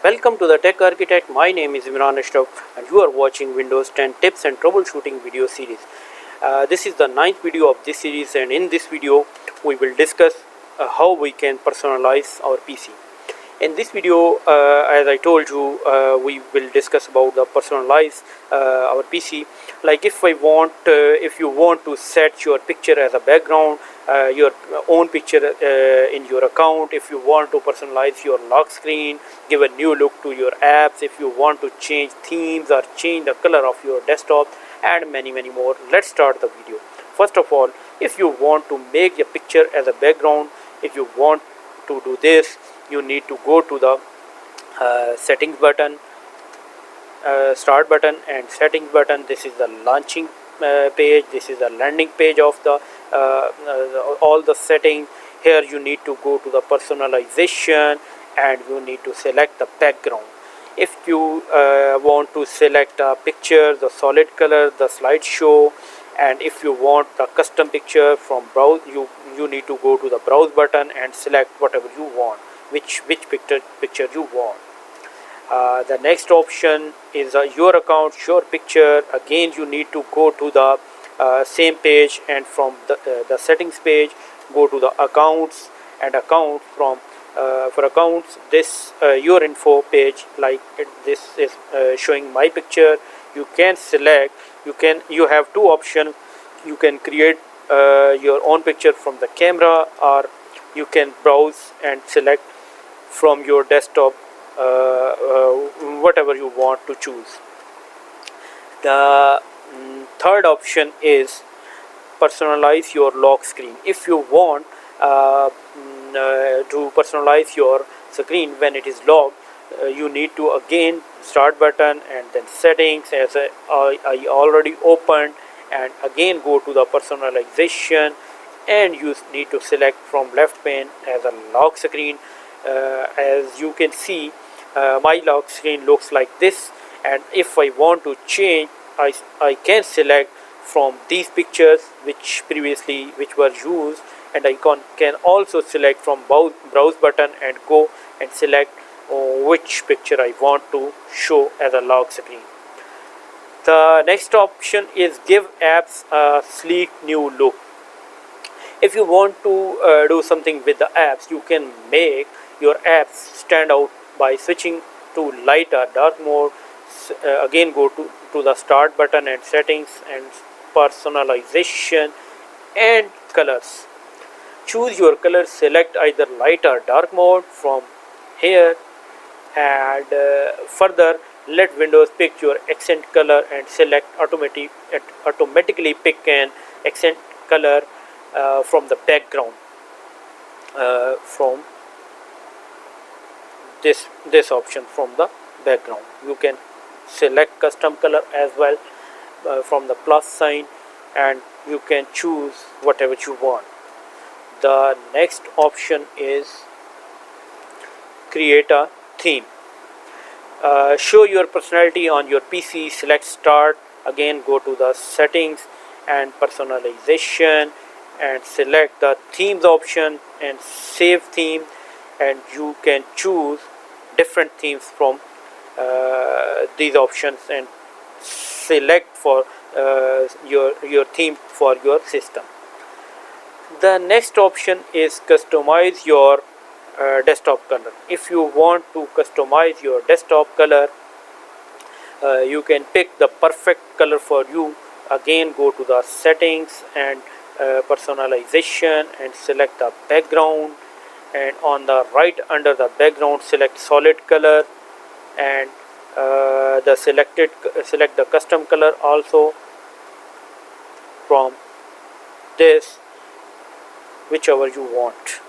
Welcome to the Tech Architect. My name is Imran Ashraf and you are watching Windows 10 tips and troubleshooting video series. This is the 9th video of this series, and in this video we will discuss how we can personalize our PC. In this video, as I told you, we will discuss about the personalize our PC. Like if you want to set your picture as a background, your own picture in your account, if you want to personalize your lock screen, give a new look to your apps, if you want to change themes or change the color of your desktop, and many more. Let's start the video. First of all, if you want to make a picture as a background, if you want to do this, you need to go to the settings button, start button and settings button. This is the launching page. This is the landing page of the all the settings. Here you need to go to the personalization and you need to select the background. If you want to select a picture, the solid color, the slideshow, and if you want the custom picture from browse, you need to go to the browse button and select whatever you want, which picture you want. The next option is your account, your picture. Again, you need to go to the same page, and from the settings page, go to the accounts, and account from for accounts, this your info page. Like this is showing my picture. You can select. You have two options. You can create your own picture from the camera, or you can browse and select from your desktop whatever you want to choose. The third option is personalize your lock screen. If you want to personalize your screen when it is locked, you need to again start button and then settings, as I already opened, and again go to the personalization, and you need to select from left pane as a lock screen. As you can see, my lock screen looks like this, and if I want to change, I can select from these pictures which were used, and I can also select from browse button and go and select which picture I want to show as a lock screen. The next option is give apps a sleek new look. If you want to do something with the apps, you can make your apps stand out by switching to light or dark mode. Again, go to the start button and settings and personalization and colors. Choose your color, select either light or dark mode from here, and further let Windows pick your accent color and select automatically pick an accent color from the background from this option. From the background you can select custom color as well from the plus sign, and you can choose whatever you want. The next option is create a theme. Show your personality on your PC. Select start, again go to the settings and personalization and select the themes option and save theme, and you can choose different themes from these options and select for your theme for your system. The next option is customize your desktop color. If you want to customize your desktop color, you can pick the perfect color for you. Again go to the settings and personalization and select the background, and on the right under the background select solid color, and select the custom color also from this, whichever you want.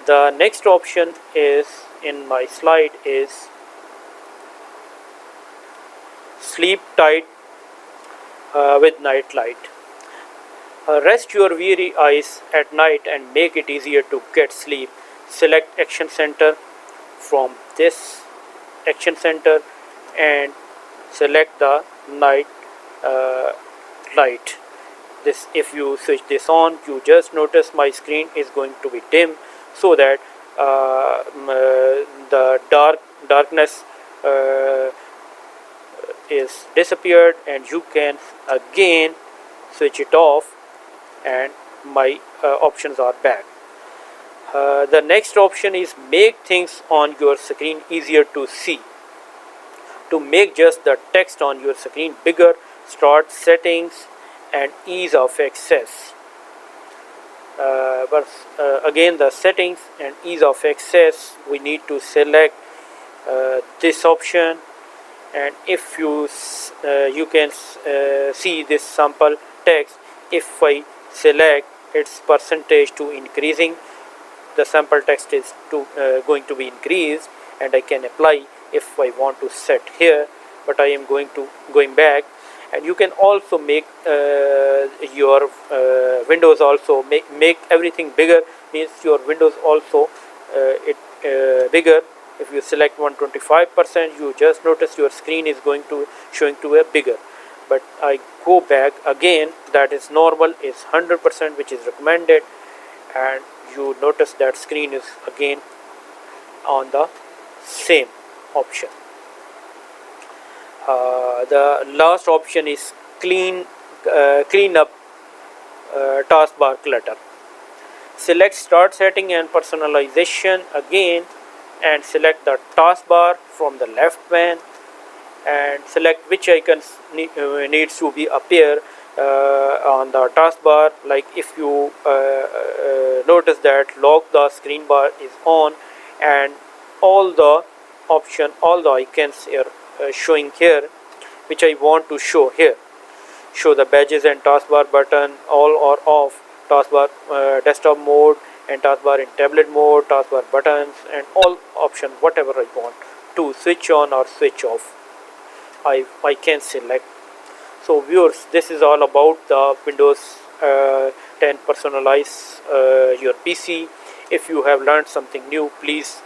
The next option is in my slide is sleep tight with night light. Rest your weary eyes at night and make it easier to get sleep. Select action center from this action center and select the night light. If you switch this on, you just notice my screen is going to be dim, so that the darkness is disappeared, and you can again switch it off, and my options are back. The next option is make things on your screen easier to see. To make just the text on your screen bigger, start settings and ease of access. But again, the settings and ease of access, we need to select this option, and if you can see this sample text. If I select its percentage to increasing, the sample text is going to be increased, and I can apply if I want to set here, but I am going back. And you can also make your windows also make everything bigger, means your windows also bigger. If you select 125%, you just notice your screen is going to showing to a bigger. But I go back again, that is normal is 100%, which is recommended, and you notice that screen is again on the same option. The last option is clean up taskbar clutter. Select start setting and personalization again, and select the taskbar from the left pane, and select which icons needs to be appear on the taskbar. Like if you notice that lock the screen bar is on, and all the icons are showing here, which I want to show here. Show the badges and taskbar button all are off. Taskbar desktop mode and taskbar in tablet mode, taskbar buttons and all option whatever I want to switch on or switch off, I can select. So viewers, this is all about the Windows 10 personalize your PC. If you have learned something new, please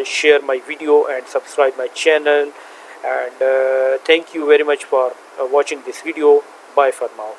share my video and subscribe my channel. And thank you very much for watching this video. Bye for now.